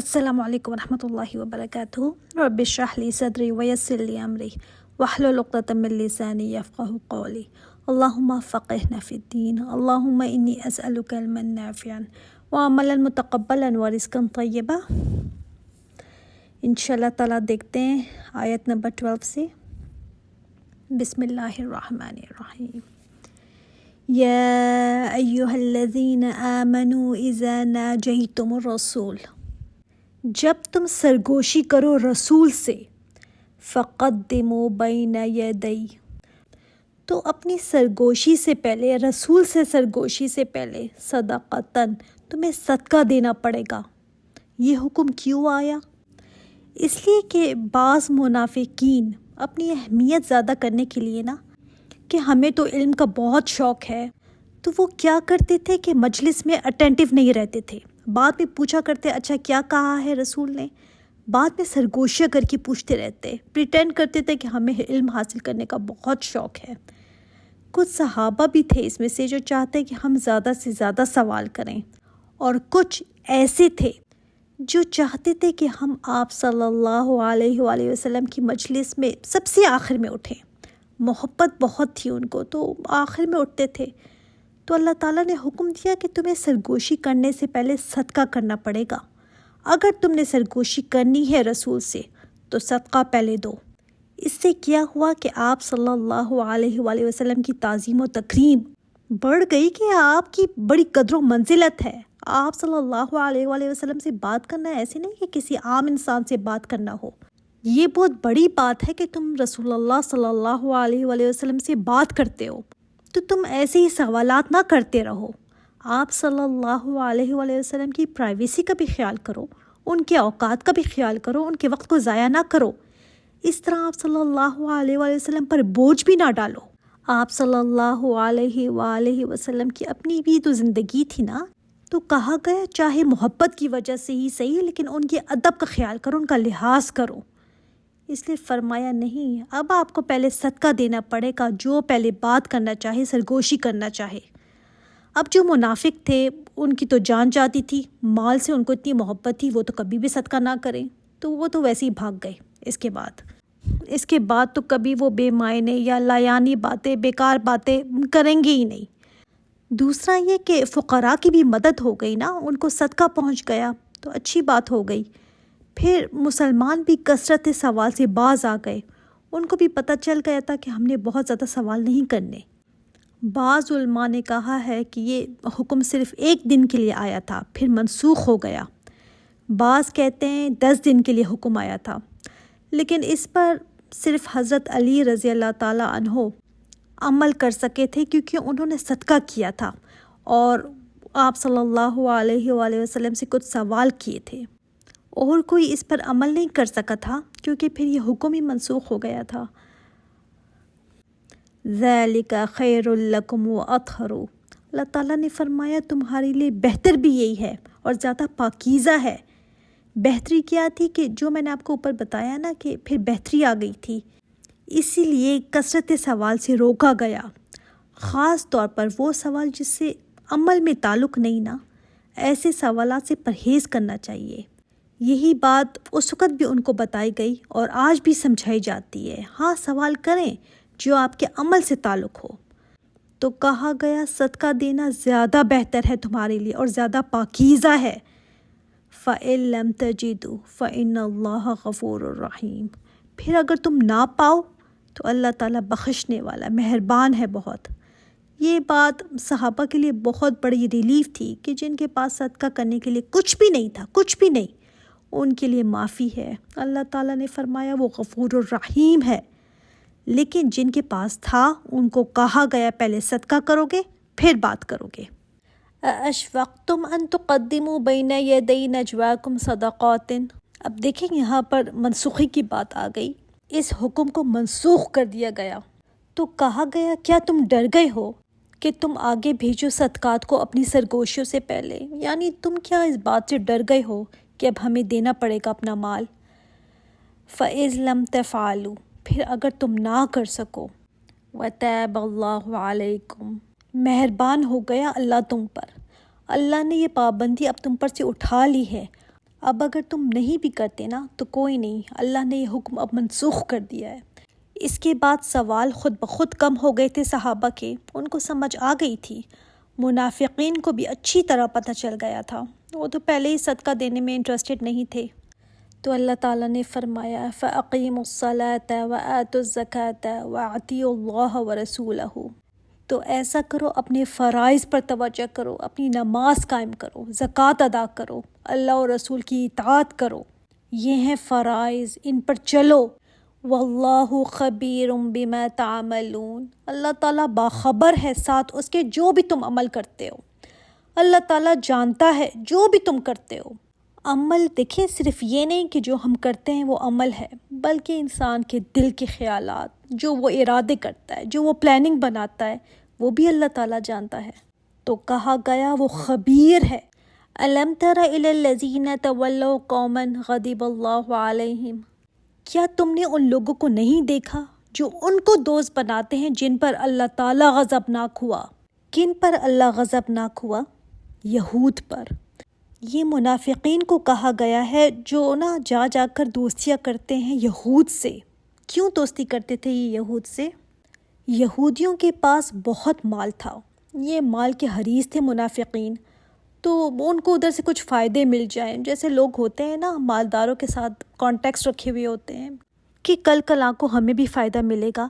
السلام علیکم ورحمۃ اللہ وبرکاتہ۔ رب اشرح لی صدری ویسر لی امری واحلل عقدۃ من لسانی یفقہوا قولی۔ اللہم فقہنا فی الدین، اللہم انی اسألک علما نافعا وعملا متقبلا ورزقا طیبا۔ انشاءاللہ تعالیٰ دیکھتے ہیں آیت نمبر 12 سے۔ بسم اللہ الرحمن الرحیم۔ یا ایہا الذین آمنوا اذا ناجیتم الرسول، جب تم سرگوشی کرو رسول سے، فقدموا بین یدی، تو اپنی سرگوشی سے پہلے، رسول سے سرگوشی سے پہلے، صدقتاً، تمہیں صدقہ دینا پڑے گا۔ یہ حکم کیوں آیا؟ اس لیے کہ بعض منافقین اپنی اہمیت زیادہ کرنے کے لیے نا، کہ ہمیں تو علم کا بہت شوق ہے، تو وہ کیا کرتے تھے کہ مجلس میں اٹینٹیو نہیں رہتے تھے، بعد میں پوچھا کرتے اچھا کیا کہا ہے رسول نے، بعد میں سرگوشیاں کر کے پوچھتے رہتے، پریٹینڈ کرتے تھے کہ ہمیں علم حاصل کرنے کا بہت شوق ہے۔ کچھ صحابہ بھی تھے اس میں سے جو چاہتے کہ ہم زیادہ سے زیادہ سوال کریں، اور کچھ ایسے تھے جو چاہتے تھے کہ ہم آپ صلی اللہ علیہ وآلہ وسلم کی مجلس میں سب سے آخر میں اٹھیں۔ محبت بہت تھی ان کو، تو آخر میں اٹھتے تھے۔ تو اللہ تعالیٰ نے حکم دیا کہ تمہیں سرگوشی کرنے سے پہلے صدقہ کرنا پڑے گا۔ اگر تم نے سرگوشی کرنی ہے رسول سے تو صدقہ پہلے دو۔ اس سے کیا ہوا کہ آپ صلی اللہ علیہ وآلہ وسلم کی تعظیم و تکریم بڑھ گئی، کہ آپ کی بڑی قدر و منزلت ہے۔ آپ صلی اللہ علیہ وآلہ وسلم سے بات کرنا ایسے نہیں کہ کسی عام انسان سے بات کرنا ہو، یہ بہت بڑی بات ہے کہ تم رسول اللہ صلی اللہ علیہ وآلہ وسلم سے بات کرتے ہو، تو تم ایسے ہی سوالات نہ کرتے رہو۔ آپ صلی اللہ علیہ وآلہ وسلم کی پرائیویسی کا بھی خیال کرو، ان کے اوقات کا بھی خیال کرو، ان کے وقت کو ضائع نہ کرو۔ اس طرح آپ صلی اللہ علیہ وآلہ وسلم پر بوجھ بھی نہ ڈالو۔ آپ صلی اللہ علیہ وآلہ وسلم کی اپنی بھی تو زندگی تھی نا، تو کہا گیا چاہے محبت کی وجہ سے ہی صحیح، لیکن ان کے ادب کا خیال کرو، ان کا لحاظ کرو۔ اس لیے فرمایا نہیں، اب آپ کو پہلے صدقہ دینا پڑے گا، جو پہلے بات کرنا چاہے، سرگوشی کرنا چاہے۔ اب جو منافق تھے ان کی تو جان جاتی تھی، مال سے ان کو اتنی محبت تھی، وہ تو کبھی بھی صدقہ نہ کریں، تو وہ تو ویسے ہی بھاگ گئے۔ اس کے بعد تو کبھی وہ بے معنی یا لایانی باتیں، بیکار باتیں کریں گے ہی نہیں۔ دوسرا یہ کہ فقراء کی بھی مدد ہو گئی نا، ان کو صدقہ پہنچ گیا تو اچھی بات ہو گئی۔ پھر مسلمان بھی کثرت سوال سے باز آ گئے، ان کو بھی پتہ چل گیا تھا کہ ہم نے بہت زیادہ سوال نہیں کرنے۔ بعض علماء نے کہا ہے کہ یہ حکم صرف 1 دن کے لیے آیا تھا، پھر منسوخ ہو گیا۔ بعض کہتے ہیں 10 دن کے لیے حکم آیا تھا، لیکن اس پر صرف حضرت علی رضی اللہ تعالیٰ عنہ عمل کر سکے تھے، کیونکہ انہوں نے صدقہ کیا تھا اور آپ صلی اللہ علیہ وآلہ وسلم سے کچھ سوال کیے تھے، اور کوئی اس پر عمل نہیں کر سکا تھا، کیونکہ پھر یہ حکم ہی منسوخ ہو گیا تھا۔ ذَلِكَ خَيْرٌ لَكُمْ وَأَطْهَرُ، اللہ تعالیٰ نے فرمایا تمہارے لیے بہتر بھی یہی ہے اور زیادہ پاکیزہ ہے۔ بہتری کیا تھی کہ جو میں نے آپ کو اوپر بتایا نا کہ پھر بہتری آ گئی تھی، اسی لیے کثرت سوال سے روکا گیا، خاص طور پر وہ سوال جس سے عمل میں تعلق نہیں نا، ایسے سوالات سے پرہیز کرنا چاہیے۔ یہی بات اس وقت بھی ان کو بتائی گئی اور آج بھی سمجھائی جاتی ہے۔ ہاں سوال کریں جو آپ کے عمل سے تعلق ہو۔ تو کہا گیا صدقہ دینا زیادہ بہتر ہے تمہارے لیے اور زیادہ پاکیزہ ہے۔ فَإِن لَمْ تَجِدُوا فَإِنَّ اللَّهَ غَفُورٌ رَحِيمٌ، پھر اگر تم نہ پاؤ تو اللہ تعالیٰ بخشنے والا مہربان ہے بہت۔ یہ بات صحابہ کے لیے بہت بڑی ریلیف تھی کہ جن کے پاس صدقہ کرنے کے لیے کچھ بھی نہیں تھا، کچھ بھی نہیں، ان کے لیے معافی ہے۔ اللہ تعالیٰ نے فرمایا وہ غفور الرحیم ہے۔ لیکن جن کے پاس تھا ان کو کہا گیا پہلے صدقہ کرو گے پھر بات کرو گے۔ اَأَشْفَقْتُمْ أَن تُقَدِّمُوا بَيْنَ يَدَيْ نَجْوَاكُمْ صَدَقَاتٍ، اب دیکھیں یہاں پر منسوخی کی بات آ گئی، اس حکم کو منسوخ کر دیا گیا۔ تو کہا گیا کیا تم ڈر گئے ہو کہ تم آگے بھیجو صدقات کو اپنی سرگوشیوں سے پہلے؟ یعنی تم کیا اس بات سے ڈر گئے ہو کہ اب ہمیں دینا پڑے گا اپنا مال؟ فَإِذْ لَمْ تَفْعَلُوا، پھر اگر تم نہ کر سکو، وَتَابَ اللَّهُ عَلَيْكُمْ، مہربان ہو گیا اللہ تم پر، اللہ نے یہ پابندی اب تم پر سے اٹھا لی ہے، اب اگر تم نہیں بھی کرتے نا تو کوئی نہیں، اللہ نے یہ حکم اب منسوخ کر دیا ہے۔ اس کے بعد سوال خود بخود کم ہو گئے تھے صحابہ کے، ان کو سمجھ آ گئی تھی۔ منافقین کو بھی اچھی طرح پتہ چل گیا تھا، وہ تو پہلے ہی صدقہ دینے میں انٹرسٹڈ نہیں تھے۔ تو اللہ تعالیٰ نے فرمایا فَأَقِيمُوا الصَّلَاةَ وَآتُوا الزَّكَاةَ وَأَطِيعُوا اللَّهَ وَرَسُولَهُ۔ تو ایسا کرو، اپنے فرائض پر توجہ کرو، اپنی نماز قائم کرو، زکوٰۃ ادا کرو، اللہ اور رسول کی اطاعت کرو، یہ ہیں فرائض، ان پر چلو۔ واللہ خبیر بما تعملون، اللہ تعالیٰ باخبر ہے ساتھ اس کے جو بھی تم عمل کرتے ہو، اللہ تعالیٰ جانتا ہے جو بھی تم کرتے ہو۔ عمل دیکھیں، صرف یہ نہیں کہ جو ہم کرتے ہیں وہ عمل ہے، بلکہ انسان کے دل کے خیالات، جو وہ ارادے کرتا ہے، جو وہ پلاننگ بناتا ہے، وہ بھی اللہ تعالیٰ جانتا ہے۔ تو کہا گیا وہ خبیر ہے۔ الم تر الی الذین تولوا قوما غضب اللہ علیہم، کیا تم نے ان لوگوں کو نہیں دیکھا جو ان کو دوست بناتے ہیں جن پر اللہ تعالیٰ غضبناک ہوا؟ کن پر اللہ غضبناک ہوا؟ یہود پر۔ یہ منافقین کو کہا گیا ہے جو جا جا کر دوستیاں کرتے ہیں یہود سے۔ کیوں دوستی کرتے تھے یہ یہود سے؟ یہودیوں کے پاس بہت مال تھا، یہ مال کے حریص تھے منافقین، تو ان کو ادھر سے کچھ فائدے مل جائیں، جیسے لوگ ہوتے ہیں نا مالداروں کے ساتھ کانٹیکٹس رکھے ہوئے ہوتے ہیں کہ کل کل کو ہمیں بھی فائدہ ملے گا،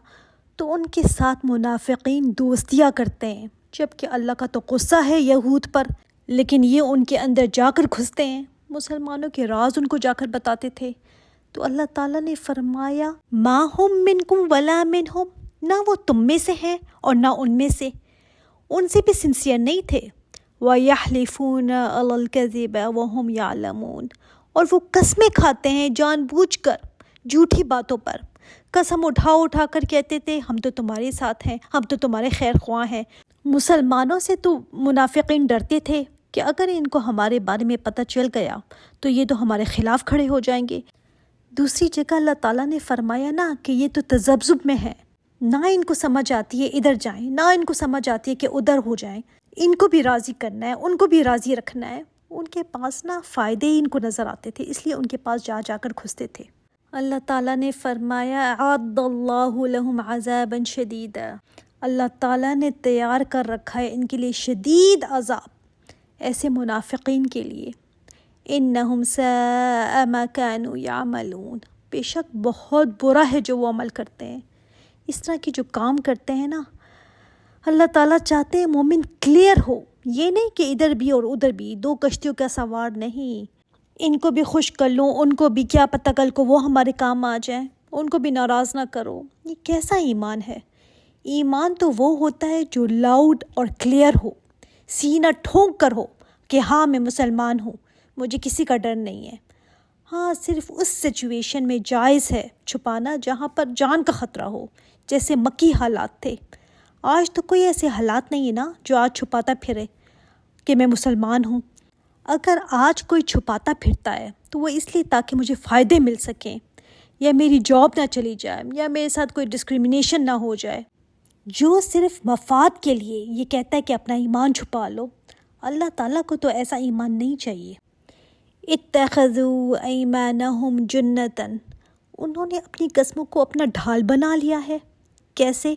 تو ان کے ساتھ منافقین دوستیاں کرتے ہیں، جبکہ اللہ کا تو غصہ ہے یہود پر، لیکن یہ ان کے اندر جا کر گھستے ہیں، مسلمانوں کے راز ان کو جا کر بتاتے تھے۔ تو اللہ تعالیٰ نے فرمایا ما ہم منکم ولا منہم، نہ وہ تم میں سے ہیں اور نہ ان میں سے، ان سے بھی سنسیئر نہیں تھے۔ وَيَحْلِفُونَ عَلَى الْكَذِبَ وَهُمْ يَعْلَمُونَ، اور وہ قسمیں کھاتے ہیں جان بوجھ کر جھوٹی باتوں پر، قسم اٹھا کر کہتے تھے ہم تو تمہارے ساتھ ہیں، ہم تو تمہارے خیر خواہ ہیں۔ مسلمانوں سے تو منافقین ڈرتے تھے کہ اگر ان کو ہمارے بارے میں پتہ چل گیا تو یہ تو ہمارے خلاف کھڑے ہو جائیں گے۔ دوسری جگہ اللہ تعالیٰ نے فرمایا نا کہ یہ تو تذبذب میں ہے، نہ ان کو سمجھ آتی ہے ادھر جائیں، نہ ان کو سمجھ آتی ہے کہ ادھر ہو جائیں، ان کو بھی راضی کرنا ہے، ان کو بھی راضی رکھنا ہے۔ ان کے پاس فائدے ہی ان کو نظر آتے تھے، اس لیے ان کے پاس جا جا کر گھستے تھے۔ اللہ تعالیٰ نے فرمایا اعد اللہ لہم عذابا شدیدا، اللہ تعالیٰ نے تیار کر رکھا ہے ان کے لیے شدید عذاب، ایسے منافقین کے لیے۔ انہم ساء ما کانوا یعملون، بے شک بہت برا ہے جو وہ عمل کرتے ہیں۔ اس طرح کے جو کام کرتے ہیں نا، اللہ تعالیٰ چاہتے ہیں مومن کلیئر ہو، یہ نہیں کہ ادھر بھی اور ادھر بھی، دو کشتیوں کا سوار نہیں۔ ان کو بھی خوش کر لوں، ان کو بھی، کیا پتہ کل کو وہ ہمارے کام آ جائیں، ان کو بھی ناراض نہ کرو۔ یہ کیسا ایمان ہے؟ ایمان تو وہ ہوتا ہے جو لاؤڈ اور کلیئر ہو، سینہ ٹھونک کر ہو کہ ہاں میں مسلمان ہوں، مجھے کسی کا ڈر نہیں ہے۔ ہاں صرف اس سچویشن میں جائز ہے چھپانا جہاں پر جان کا خطرہ ہو، جیسے مکی حالات تھے۔ آج تو کوئی ایسے حالات نہیں ہے نا جو آج چھپاتا پھرے کہ میں مسلمان ہوں۔ اگر آج کوئی چھپاتا پھرتا ہے تو وہ اس لیے تاکہ مجھے فائدے مل سکیں، یا میری جاب نہ چلی جائے، یا میرے ساتھ کوئی ڈسکریمنیشن نہ ہو جائے۔ جو صرف مفاد کے لیے یہ کہتا ہے کہ اپنا ایمان چھپا لو، اللہ تعالیٰ کو تو ایسا ایمان نہیں چاہیے۔ اتخذوا ایمانہم جنۃ، انہوں نے اپنی قسموں کو اپنا ڈھال بنا لیا ہے۔ کیسے؟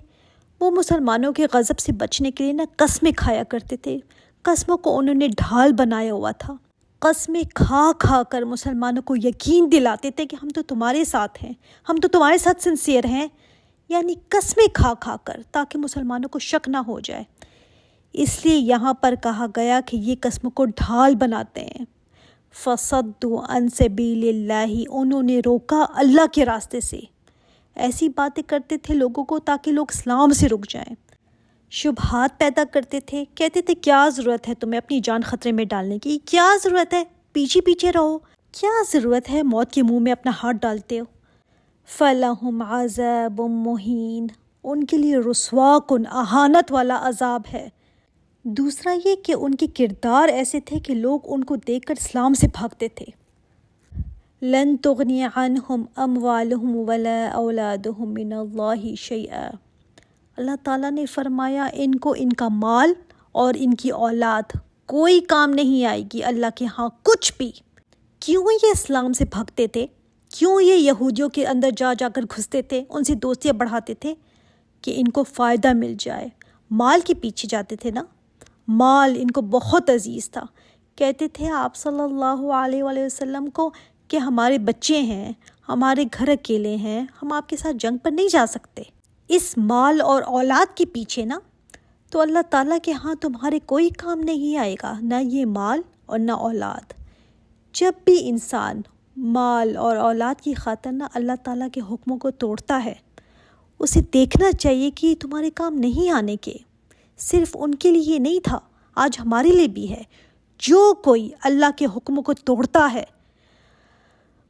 وہ مسلمانوں کے غضب سے بچنے کے لیے قسمیں کھایا کرتے تھے، قسموں کو انہوں نے ڈھال بنایا ہوا تھا، قسمیں کھا کھا کر مسلمانوں کو یقین دلاتے تھے کہ ہم تو تمہارے ساتھ ہیں، ہم تو تمہارے ساتھ سنسیئر ہیں، یعنی قسمیں کھا کھا کر، تاکہ مسلمانوں کو شک نہ ہو جائے۔ اس لیے یہاں پر کہا گیا کہ یہ قسموں کو ڈھال بناتے ہیں۔ فصدوا عن سبیل اللہ، انہوں نے روکا اللہ کے راستے سے، ایسی باتیں کرتے تھے لوگوں کو تاکہ لوگ اسلام سے رک جائیں، شبہات پیدا کرتے تھے، کہتے تھے کیا ضرورت ہے تمہیں اپنی جان خطرے میں ڈالنے کی، کیا ضرورت ہے پیچھے پیچھے رہو، کیا ضرورت ہے موت کے منہ میں اپنا ہاتھ ڈالتے ہو۔ فَلَهُمْ عَذَابٌ مُّهِينٌ، ان کے لیے رسوا کن اہانت والا عذاب ہے۔ دوسرا یہ کہ ان کے کردار ایسے تھے کہ لوگ ان کو دیکھ کر اسلام سے بھاگتے تھے۔ لن تغنی عنہم اموالہم ولا اولادہم من اللہ شیئا، اللہ تعالیٰ نے فرمایا ان کو ان کا مال اور ان کی اولاد کوئی کام نہیں آئے گی اللہ کے ہاں کچھ بھی۔ کیوں یہ اسلام سے بھگتے تھے؟ کیوں یہ یہودیوں کے اندر جا جا کر گھستے تھے، ان سے دوستیاں بڑھاتے تھے؟ کہ ان کو فائدہ مل جائے، مال کے پیچھے جاتے تھے نا، مال ان کو بہت عزیز تھا۔ کہتے تھے آپ صلی اللہ علیہ وآلہ وسلم کو کہ ہمارے بچے ہیں، ہمارے گھر اکیلے ہیں، ہم آپ کے ساتھ جنگ پر نہیں جا سکتے، اس مال اور اولاد کے پیچھے نا، تو اللہ تعالیٰ کے ہاں تمہارے کوئی کام نہیں آئے گا، نہ یہ مال اور نہ اولاد۔ جب بھی انسان مال اور اولاد کی خاطر نہ اللہ تعالیٰ کے حکموں کو توڑتا ہے، اسے دیکھنا چاہیے کہ یہ تمہارے کام نہیں آنے کے۔ صرف ان کے لیے نہیں تھا، آج ہمارے لیے بھی ہے۔ جو کوئی اللہ کے حکموں کو توڑتا ہے،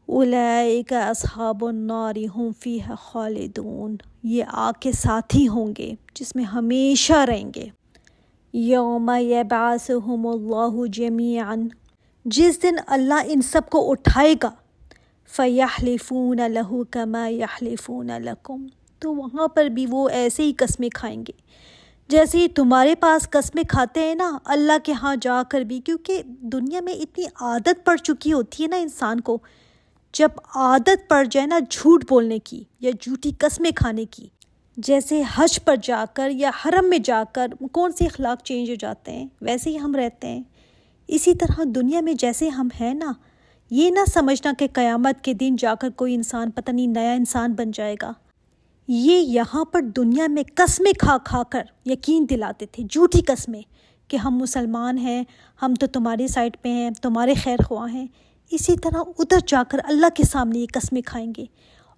اولئک اصحاب النار ھم فیہا خالدون، یہ آگ کے ساتھی ہوں گے جس میں ہمیشہ رہیں گے۔ یوم یبعثہم اللہ جمیعا، جس دن اللہ ان سب کو اٹھائے گا، فیحلفون لہ کما یحلفون لکم، تو وہاں پر بھی وہ ایسے ہی قسمیں کھائیں گے جیسے ہی تمہارے پاس قسمیں کھاتے ہیں نا اللہ کے ہاں جا کر بھی، کیونکہ دنیا میں اتنی عادت پڑ چکی ہوتی ہے نا انسان کو، جب عادت پڑ جائے نا جھوٹ بولنے کی یا جھوٹی قسمیں کھانے کی، جیسے حج پر جا کر یا حرم میں جا کر کون سے اخلاق چینج ہو جاتے ہیں، ویسے ہی ہم رہتے ہیں۔ اسی طرح دنیا میں جیسے ہم ہیں نا، یہ نہ سمجھنا کہ قیامت کے دن جا کر کوئی انسان پتہ نہیں نیا انسان بن جائے گا۔ یہ یہاں پر دنیا میں قسمیں کھا کھا کر یقین دلاتے تھے، جھوٹی قسمیں کہ ہم مسلمان ہیں، ہم تو تمہاری سائڈ پہ ہیں، تمہارے خیر خواہ ہیں۔ اسی طرح ادھر جا کر اللہ کے سامنے یہ قسمیں کھائیں گے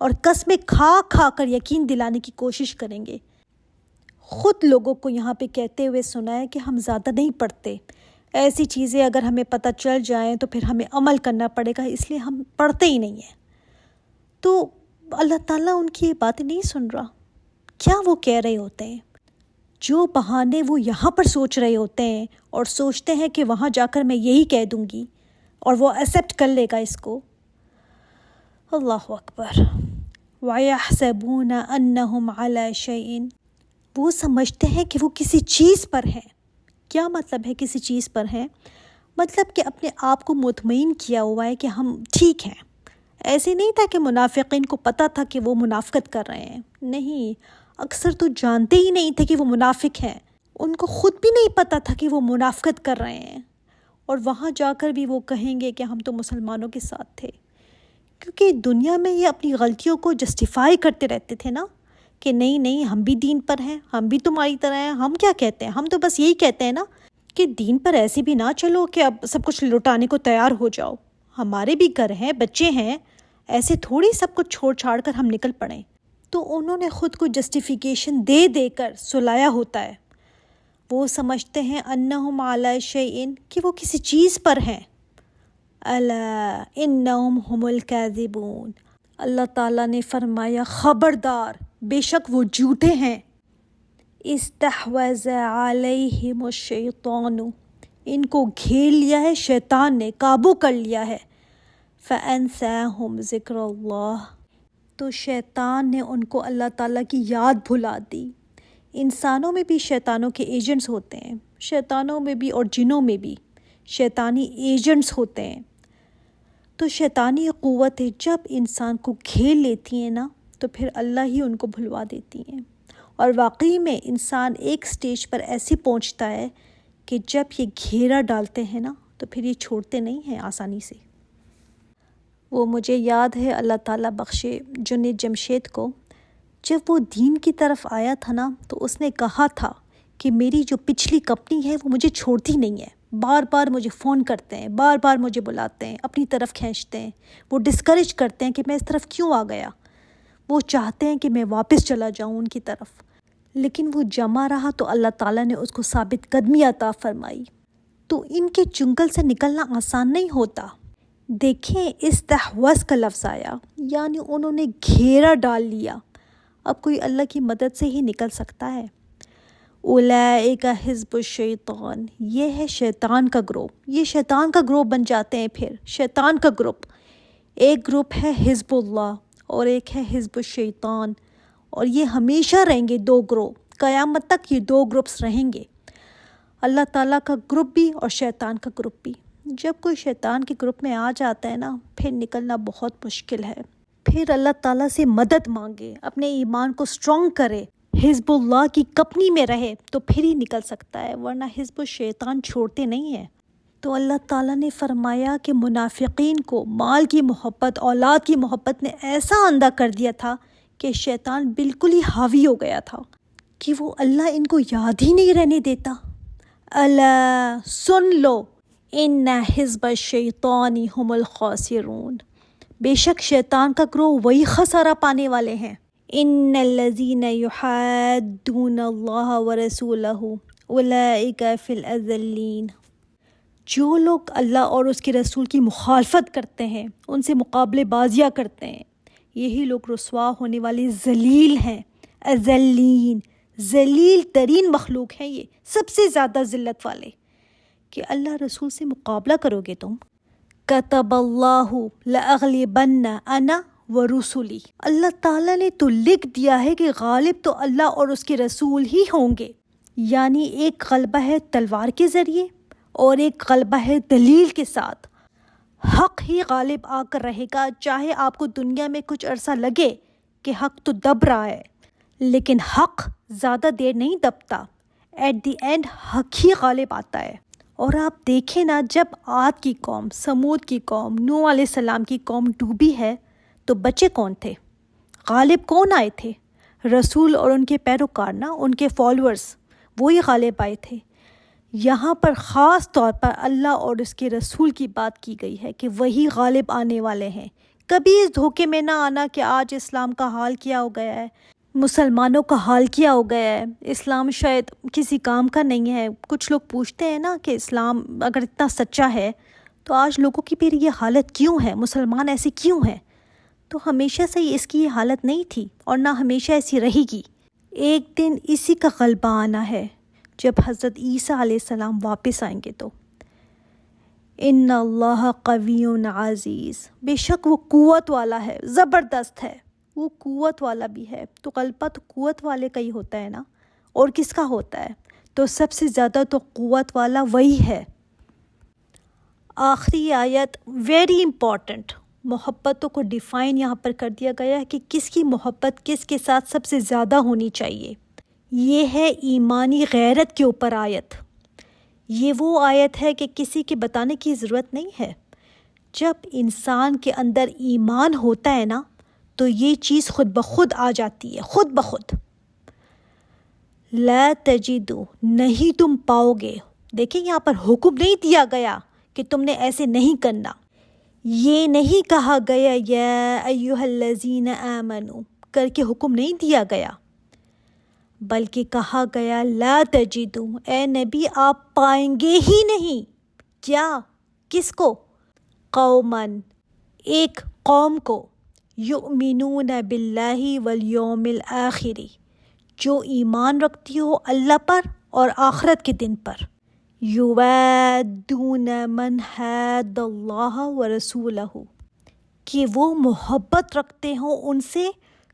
اور قسمیں کھا کھا کر یقین دلانے کی کوشش کریں گے۔ خود لوگوں کو یہاں پہ کہتے ہوئے سنا ہے کہ ہم زیادہ نہیں پڑھتے، ایسی چیزیں اگر ہمیں پتہ چل جائیں تو پھر ہمیں عمل کرنا پڑے گا، اس لیے ہم پڑھتے ہی نہیں ہیں۔ تو اللہ تعالیٰ ان کی یہ باتیں نہیں سن رہا۔ کیا وہ کہہ رہے ہوتے ہیں؟ جو بہانے وہ یہاں پر سوچ رہے ہوتے ہیں اور سوچتے ہیں کہ وہاں جا کر میں یہی کہہ دوں گی اور وہ ایکسیپٹ کر لے گا اس کو۔ اللہ اکبر۔ وَيَحْسَبُونَ أَنَّهُمْ عَلَى شَيْءٍ، وہ سمجھتے ہیں کہ وہ کسی چیز پر ہیں۔ کیا مطلب ہے کسی چیز پر ہیں؟ مطلب کہ اپنے آپ کو مطمئن کیا ہوا ہے کہ ہم ٹھیک ہیں۔ ایسے نہیں تھا کہ منافقین کو پتہ تھا کہ وہ منافقت کر رہے ہیں، نہیں، اکثر تو جانتے ہی نہیں تھے کہ وہ منافق ہیں، ان کو خود بھی نہیں پتہ تھا کہ وہ منافقت کر رہے ہیں، اور وہاں جا کر بھی وہ کہیں گے کہ ہم تو مسلمانوں کے ساتھ تھے، کیونکہ دنیا میں یہ اپنی غلطیوں کو جسٹیفائی کرتے رہتے تھے نا، کہ نہیں نہیں ہم بھی دین پر ہیں، ہم بھی تمہاری طرح ہیں۔ ہم کیا کہتے ہیں؟ ہم تو بس یہی کہتے ہیں نا کہ دین پر ایسے بھی نہ چلو کہ اب سب کچھ لٹانے کو تیار ہو جاؤ، ہمارے بھی گھر ہیں، بچے ہیں، ایسے تھوڑی سب کچھ چھوڑ چھاڑ کر ہم نکل پڑیں۔ تو انہوں نے خود کو جسٹیفیکیشن دے دے کر سلایا ہوتا ہے۔ وہ سمجھتے ہیں انہم علی شیء، کہ وہ کسی چیز پر ہیں۔ الا انہم ھم الکاذبون، اللہ تعالیٰ نے فرمایا خبردار، بے شک وہ جھوٹے ہیں۔ استحوذ علیہم الشیطان، ان کو گھیر لیا ہے شیطان نے، قابو کر لیا ہے۔ فَأَنسَاهُمْ ذِكْرَ اللَّهِ، تو شیطان نے ان کو اللہ تعالیٰ کی یاد بھلا دی۔ انسانوں میں بھی شیطانوں کے ایجنٹس ہوتے ہیں، شیطانوں میں بھی اور جنوں میں بھی شیطانی ایجنٹس ہوتے ہیں۔ تو شیطانی قوتیں جب انسان کو گھیر لیتی ہیں نا، تو پھر اللہ ہی ان کو بھلوا دیتی ہیں، اور واقعی میں انسان ایک سٹیج پر ایسے پہنچتا ہے کہ جب یہ گھیرا ڈالتے ہیں نا تو پھر یہ چھوڑتے نہیں ہیں آسانی سے۔ وہ مجھے یاد ہے، اللہ تعالیٰ بخشے جنید جمشید کو، جب وہ دین کی طرف آیا تھا نا تو اس نے کہا تھا کہ میری جو پچھلی کمپنی ہے وہ مجھے چھوڑتی نہیں ہے، بار بار مجھے فون کرتے ہیں، بار بار مجھے بلاتے ہیں، اپنی طرف کھینچتے ہیں، وہ ڈسکریج کرتے ہیں کہ میں اس طرف کیوں آ گیا، وہ چاہتے ہیں کہ میں واپس چلا جاؤں ان کی طرف، لیکن وہ جمع رہا تو اللہ تعالیٰ نے اس کو ثابت قدمی عطا فرمائی۔ تو ان کے چنگل سے نکلنا آسان نہیں ہوتا۔ دیکھیں استحوذ کا لفظ آیا، یعنی انہوں نے گھیرا ڈال لیا۔ اب کوئی اللہ کی مدد سے ہی نکل سکتا ہے۔ اولئک حزب الشیطان، یہ ہے شیطان کا گروہ، یہ شیطان کا گروہ بن جاتے ہیں۔ پھر شیطان کا گروپ، ایک گروپ ہے حزب اللہ اور ایک ہے حزب الشیطان، اور یہ ہمیشہ رہیں گے دو گروہ، قیامت تک یہ دو گروپس رہیں گے، اللہ تعالیٰ کا گروپ بھی اور شیطان کا گروپ بھی۔ جب کوئی شیطان کے گروپ میں آ جاتا ہے نا، پھر نکلنا بہت مشکل ہے. پھر اللہ تعالیٰ سے مدد مانگے، اپنے ایمان کو اسٹرانگ کرے، حزب اللہ کی کمپنی میں رہے تو پھر ہی نکل سکتا ہے، ورنہ حزب الشیطان چھوڑتے نہیں ہیں. تو اللہ تعالیٰ نے فرمایا کہ منافقین کو مال کی محبت، اولاد کی محبت نے ایسا اندھا کر دیا تھا کہ شیطان بالکل ہی حاوی ہو گیا تھا کہ وہ اللہ ان کو یاد ہی نہیں رہنے دیتا. الا سن لو ان حزب الشیطان هم الخاسرون، بے شک شیطان کا گروہ وہی خسارہ پانے والے ہیں. ان الذین یحادون اللہ ورسولہ اولئک فی الاذلین، جو لوگ اللہ اور اس کے رسول کی مخالفت کرتے ہیں، ان سے مقابلے بازیاں کرتے ہیں، یہی لوگ رسوا ہونے والے ذلیل ہیں. اذلین، ذلیل ترین مخلوق ہیں، یہ سب سے زیادہ ذلت والے. کہ اللہ رسول سے مقابلہ کرو گے تم. کتب اللہ لأغلبن انا ورسلی، اللہ تعالیٰ نے تو لکھ دیا ہے کہ غالب تو اللہ اور اس کے رسول ہی ہوں گے. یعنی ایک غلبہ ہے تلوار کے ذریعے اور ایک غلبہ ہے دلیل کے ساتھ. حق ہی غالب آ کر رہے گا، چاہے آپ کو دنیا میں کچھ عرصہ لگے کہ حق تو دب رہا ہے، لیکن حق زیادہ دیر نہیں دبتا. ایٹ دی اینڈ حق ہی غالب آتا ہے. اور آپ دیکھیں نا، جب عاد کی قوم، سمود کی قوم، نوح علیہ السلام کی قوم ڈوبی ہے تو بچے کون تھے؟ غالب کون آئے تھے؟ رسول اور ان کے پیروکار نا، ان کے فالورز، وہی غالب آئے تھے. یہاں پر خاص طور پر اللہ اور اس کے رسول کی بات کی گئی ہے کہ وہی غالب آنے والے ہیں. کبھی اس دھوکے میں نہ آنا کہ آج اسلام کا حال کیا ہو گیا ہے، مسلمانوں کا حال کیا ہو گیا ہے، اسلام شاید کسی کام کا نہیں ہے. کچھ لوگ پوچھتے ہیں نا کہ اسلام اگر اتنا سچا ہے تو آج لوگوں کی پھر یہ حالت کیوں ہے، مسلمان ایسے کیوں ہیں؟ تو ہمیشہ سے اس کی یہ حالت نہیں تھی اور نہ ہمیشہ ایسی رہے گی. ایک دن اسی کا غلبہ آنا ہے جب حضرت عیسیٰ علیہ السلام واپس آئیں گے. تو ان اللہ قوی عزیز، بے شک وہ قوت والا ہے، زبردست ہے، وہ قوت والا بھی ہے. تو غلبہ تو قوت والے کا ہی ہوتا ہے نا، اور کس کا ہوتا ہے؟ تو سب سے زیادہ تو قوت والا وہی ہے. آخری آیت ویری امپورٹنٹ، محبتوں کو ڈیفائن یہاں پر کر دیا گیا ہے کہ کس کی محبت کس کے ساتھ سب سے زیادہ ہونی چاہیے. یہ ہے ایمانی غیرت کے اوپر آیت. یہ وہ آیت ہے کہ کسی کے بتانے کی ضرورت نہیں ہے. جب انسان کے اندر ایمان ہوتا ہے نا تو یہ چیز خود بخود آ جاتی ہے، خود بخود. لا تجدو، نہیں تم پاؤ گے. دیکھیں یہاں پر حکم نہیں دیا گیا کہ تم نے ایسے نہیں کرنا. یہ نہیں کہا گیا یا ایھا الذین آمنو کر کے حکم نہیں دیا گیا، بلکہ کہا گیا لا تجدو، اے نبی آپ پائیں گے ہی نہیں. کیا؟ کس کو؟ قومن، ایک قوم کو، یؤمنون باللہ والیوم الآخر، جو ایمان رکھتی ہو اللہ پر اور آخرت کے دن پر. یوادون من حاد اللہ ورسولہ، کہ وہ محبت رکھتے ہوں ان سے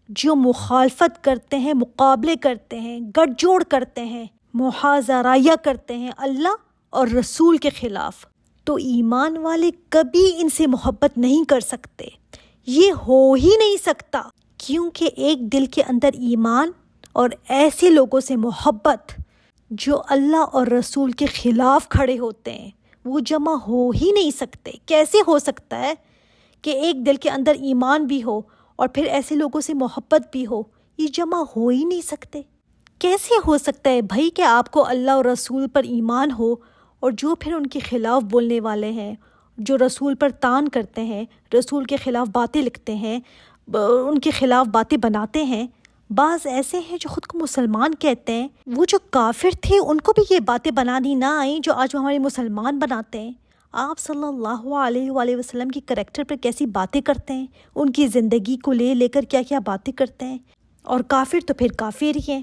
جو مخالفت کرتے ہیں، مقابلے کرتے ہیں، گٹھ جوڑ کرتے ہیں، محاذرایہ کرتے ہیں اللہ اور رسول کے خلاف. تو ایمان والے کبھی ان سے محبت نہیں کر سکتے، یہ ہو ہی نہیں سکتا، کیونکہ ایک دل کے اندر ایمان اور ایسے لوگوں سے محبت جو اللہ اور رسول کے خلاف کھڑے ہوتے ہیں وہ جمع ہو ہی نہیں سکتے. کیسے ہو سکتا ہے کہ ایک دل کے اندر ایمان بھی ہو اور پھر ایسے لوگوں سے محبت بھی ہو؟ یہ جمع ہو ہی نہیں سکتے. کیسے ہو سکتا ہے بھائی کہ آپ کو اللہ اور رسول پر ایمان ہو اور جو پھر ان کے خلاف بولنے والے ہیں، جو رسول پر طعن کرتے ہیں، رسول کے خلاف باتیں لکھتے ہیں، ان کے خلاف باتیں بناتے ہیں. بعض ایسے ہیں جو خود کو مسلمان کہتے ہیں، وہ جو کافر تھے ان کو بھی یہ باتیں بنانی نہ آئیں جو آج ہمارے مسلمان بناتے ہیں. آپ صلی اللہ علیہ وآلہ وسلم کی کریکٹر پر کیسی باتیں کرتے ہیں، ان کی زندگی کو لے کر کیا کیا باتیں کرتے ہیں، اور کافر تو پھر کافر ہی ہیں.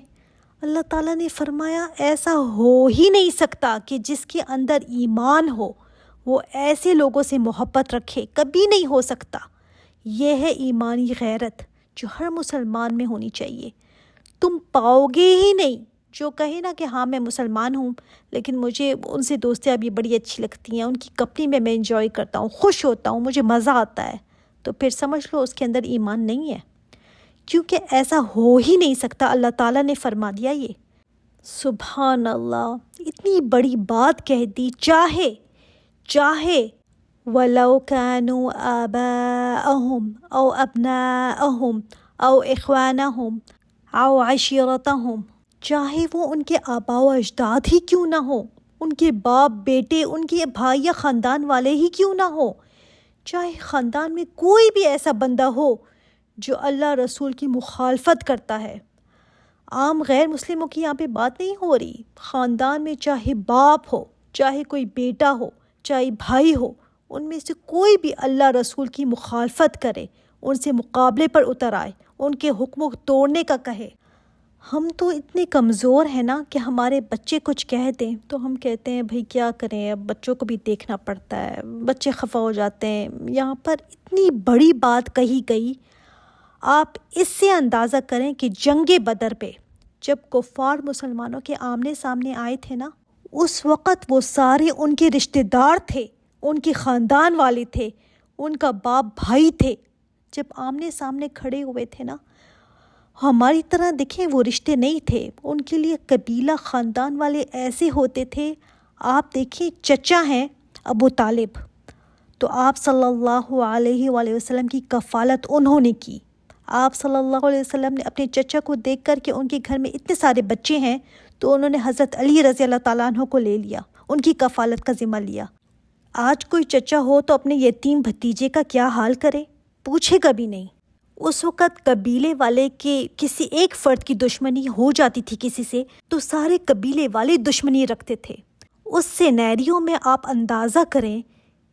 اللہ تعالیٰ نے فرمایا ایسا ہو ہی نہیں سکتا کہ جس کے اندر ایمان ہو وہ ایسے لوگوں سے محبت رکھے، کبھی نہیں ہو سکتا. یہ ہے ایمانی غیرت جو ہر مسلمان میں ہونی چاہیے. تم پاؤ گے ہی نہیں جو کہے نا کہ ہاں میں مسلمان ہوں لیکن مجھے ان سے دوستیاں بھی بڑی اچھی لگتی ہیں، ان کی کمپنی میں انجوائے کرتا ہوں، خوش ہوتا ہوں، مجھے مزہ آتا ہے، تو پھر سمجھ لو اس کے اندر ایمان نہیں ہے، کیونکہ ایسا ہو ہی نہیں سکتا۔ اللہ تعالیٰ نے فرما دیا یہ، سبحان اللہ، اتنی بڑی بات کہہ دی، چاہے وَلَوْ كَانُوا آبَاءَهُمْ أَوْ أَبْنَاءَهُمْ أَوْ إِخْوَانَهُمْ أَوْ عَشِيرَتَهُمْ، چاہے وہ ان کے آباء و اجداد ہی کیوں نہ ہو، ان کے باپ بیٹے، ان کے بھائی یا خاندان والے ہی کیوں نہ ہو، چاہے خاندان میں کوئی بھی ایسا بندہ ہو جو اللہ رسول کی مخالفت کرتا ہے۔ عام غیر مسلموں کی یہاں پہ بات نہیں ہو رہی، خاندان میں چاہے باپ ہو، چاہے کوئی بیٹا ہو، چاہے بھائی ہو، ان میں سے کوئی بھی اللہ رسول کی مخالفت کرے، ان سے مقابلے پر اتر آئے، ان کے حکموں کو توڑنے کا کہے۔ ہم تو اتنے کمزور ہیں نا کہ ہمارے بچے کچھ کہہ دیں تو ہم کہتے ہیں بھائی کیا کریں، اب بچوں کو بھی دیکھنا پڑتا ہے، بچے خفا ہو جاتے ہیں۔ یہاں پر اتنی بڑی بات کہی گئی، آپ اس سے اندازہ کریں کہ جنگ بدر پہ جب کفار مسلمانوں کے آمنے سامنے آئے تھے نا، اس وقت وہ سارے ان کے رشتہ دار تھے، ان کے خاندان والے تھے، ان کا باپ بھائی تھے، جب آمنے سامنے کھڑے ہوئے تھے نا، ہماری طرح دیکھیں وہ رشتے نہیں تھے، ان کے لیے قبیلہ خاندان والے ایسے ہوتے تھے۔ آپ دیکھیں چچا ہیں ابو طالب، تو آپ صلی اللہ علیہ وآلہ وسلم کی کفالت انہوں نے کی۔ آپ صلی اللہ علیہ وسلم نے اپنے چچا کو دیکھ کر کہ ان کے گھر میں اتنے سارے بچے ہیں تو انہوں نے حضرت علی رضی اللہ تعالیٰ عنہ کو لے لیا، ان کی کفالت کا ذمہ لیا۔ آج کوئی چچا ہو تو اپنے یتیم بھتیجے کا کیا حال کرے، پوچھے گا بھی نہیں۔ اس وقت قبیلے والے کے کسی ایک فرد کی دشمنی ہو جاتی تھی کسی سے تو سارے قبیلے والے دشمنی رکھتے تھے۔ اس سینیریو میں آپ اندازہ کریں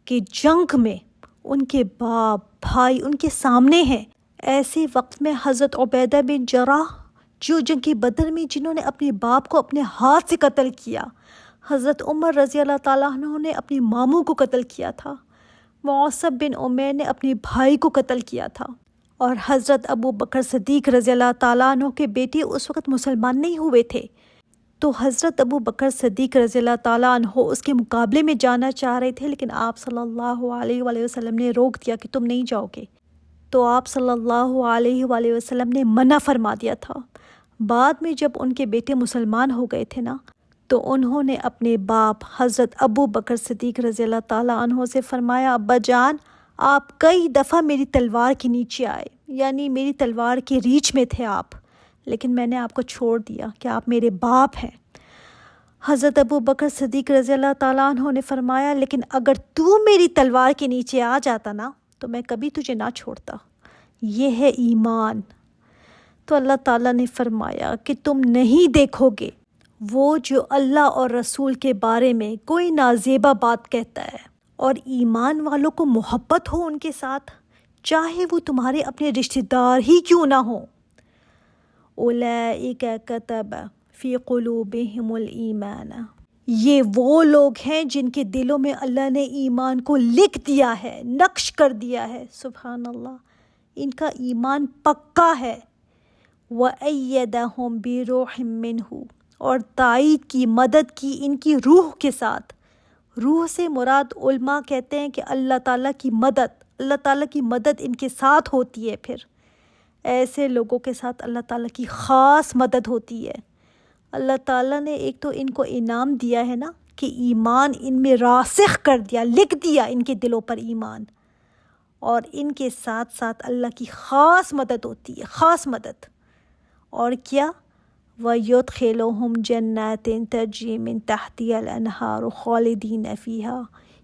کہ جنگ میں ان کے باپ بھائی ان کے سامنے ہیں، ایسے وقت میں حضرت عبیدہ بن جراح جو جنگ بدر میں جنہوں نے اپنے باپ کو اپنے ہاتھ سے قتل کیا، حضرت عمر رضی اللہ تعالیٰ عنہ نے اپنے ماموں کو قتل کیا تھا، معصب بن عمیر نے اپنے بھائی کو قتل کیا تھا، اور حضرت ابو بکر صدیق رضی اللہ تعالیٰ عنہ کے بیٹے اس وقت مسلمان نہیں ہوئے تھے، تو حضرت ابو بکر صدیق رضی اللہ تعالیٰ عنہ اس کے مقابلے میں جانا چاہ رہے تھے، لیکن آپ صلی اللہ علیہ وآلہ وسلم نے روک دیا کہ تم نہیں جاؤ گے، تو آپ صلی اللہ علیہ وآلہ وسلم نے منع فرما دیا تھا۔ بعد میں جب ان کے بیٹے مسلمان ہو گئے تھے نا، تو انہوں نے اپنے باپ حضرت ابو بکر صدیق رضی اللہ تعالیٰ عنہ سے فرمایا، ابا جان آپ کئی دفعہ میری تلوار کے نیچے آئے، یعنی میری تلوار کے ریچ میں تھے آپ، لیکن میں نے آپ کو چھوڑ دیا کہ آپ میرے باپ ہیں۔ حضرت ابو بکر صدیق رضی اللہ تعالیٰ عنہ نے فرمایا، لیکن اگر تو میری تلوار کے نیچے آ جاتا نا تو میں کبھی تجھے نہ چھوڑتا۔ یہ ہے ایمان۔ تو اللہ تعالیٰ نے فرمایا کہ تم نہیں دیکھو گے وہ جو اللہ اور رسول کے بارے میں کوئی نازیبا بات کہتا ہے اور ایمان والوں کو محبت ہو ان کے ساتھ، چاہے وہ تمہارے اپنے رشتہ دار ہی کیوں نہ ہوں۔ اولئک کتب فی قلوبہم الایمان، یہ وہ لوگ ہیں جن کے دلوں میں اللہ نے ایمان کو لکھ دیا ہے، نقش کر دیا ہے، سبحان اللہ، ان کا ایمان پکا ہے۔ وَأَيَّدَهُمْ بِرُوحٍ مِّنْهُ، اور تائید کی، مدد کی ان کی روح کے ساتھ۔ روح سے مراد علماء کہتے ہیں کہ اللہ تعالیٰ کی مدد، اللہ تعالیٰ کی مدد ان کے ساتھ ہوتی ہے، پھر ایسے لوگوں کے ساتھ اللہ تعالیٰ کی خاص مدد ہوتی ہے۔ اللہ تعالیٰ نے ایک تو ان کو انعام دیا ہے نا کہ ایمان ان میں راسخ کر دیا، لکھ دیا ان کے دلوں پر ایمان، اور ان کے ساتھ ساتھ اللہ کی خاص مدد ہوتی ہے، خاص مدد۔ اور کیا؟ وَيُدْخِلُهُمْ جَنَّاتٍ تَجْرِي مِن تَحْتِهَا الْأَنْهَارُ خَالِدِينَ فِيهَا،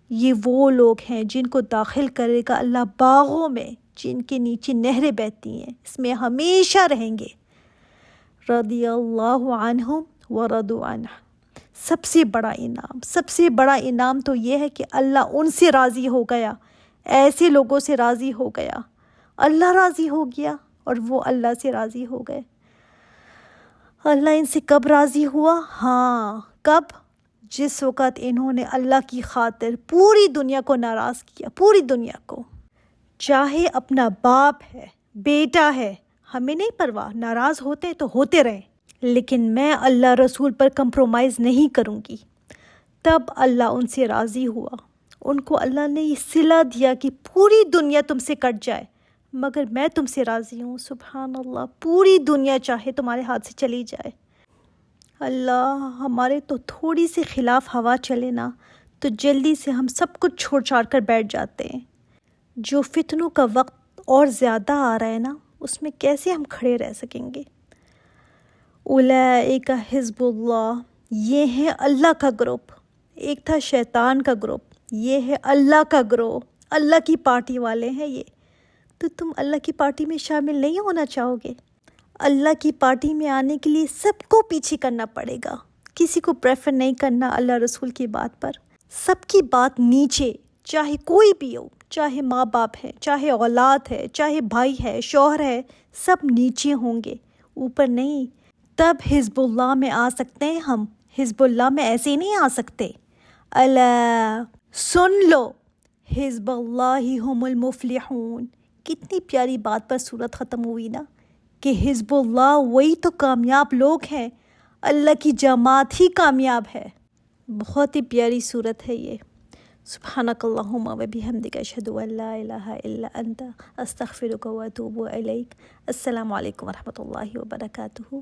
یہ وہ لوگ ہیں جن کو داخل کرے گا اللہ باغوں میں جن کے نیچے نہریں بہتی ہیں، اس میں ہمیشہ رہیں گے۔ رضی اللہ عنہم ورضوا عنہ، سب سے بڑا انعام، سب سے بڑا انعام تو یہ ہے کہ اللہ ان سے راضی ہو گیا، ایسے لوگوں سے راضی ہو گیا، اللہ راضی ہو گیا اور وہ اللہ سے راضی ہو گئے۔ اللہ ان سے کب راضی ہوا؟ ہاں، کب؟ جس وقت انہوں نے اللہ کی خاطر پوری دنیا کو ناراض کیا، پوری دنیا کو، چاہے اپنا باپ ہے، بیٹا ہے، ہمیں نہیں پرواہ، ناراض ہوتے تو ہوتے رہیں۔ لیکن میں اللہ رسول پر کمپرومائز نہیں کروں گی۔ تب اللہ ان سے راضی ہوا۔ ان کو اللہ نے یہ صلہ دیا کہ پوری دنیا تم سے کٹ جائے مگر میں تم سے راضی ہوں۔ سبحان اللہ، پوری دنیا چاہے تمہارے ہاتھ سے چلی جائے۔ اللہ ہمارے تو تھوڑی سی خلاف ہوا چلے نا تو جلدی سے ہم سب کچھ چھوڑ چھاڑ کر بیٹھ جاتے ہیں۔ جو فتنوں کا وقت اور زیادہ آ رہا ہے نا، اس میں کیسے ہم کھڑے رہ سکیں گے؟ اولئک حزب اللہ، یہ ہے اللہ کا گروپ۔ ایک تھا شیطان کا گروپ، یہ ہے اللہ کا گروہ، اللہ کی پارٹی والے ہیں یہ۔ تو تم اللہ کی پارٹی میں شامل نہیں ہونا چاہو گے؟ اللہ کی پارٹی میں آنے کے لیے سب کو پیچھے کرنا پڑے گا، کسی کو پریفر نہیں کرنا اللہ رسول کی بات پر۔ سب کی بات نیچے، چاہے کوئی بھی ہو، چاہے ماں باپ ہے، چاہے اولاد ہے، چاہے بھائی ہے، شوہر ہے، سب نیچے ہوں گے، اوپر نہیں۔ تب حزب اللہ میں آ سکتے ہیں ہم، حزب اللہ میں ایسے ہی نہیں آ سکتے۔ اللہ سن لو، حزب اللہ ہم المفلحون۔ کتنی پیاری بات پر صورت ختم ہوئی نا، کہ حزب اللہ وہی تو کامیاب لوگ ہیں، اللہ کی جماعت ہی کامیاب ہے۔ بہت ہی پیاری صورت ہے یہ۔ سبحانک اللہم و بحمدک، اشہد ان لا الہ الا انت، استغفرک و اتوب الیک۔ السلام علیکم ورحمۃ اللہ وبرکاتہ۔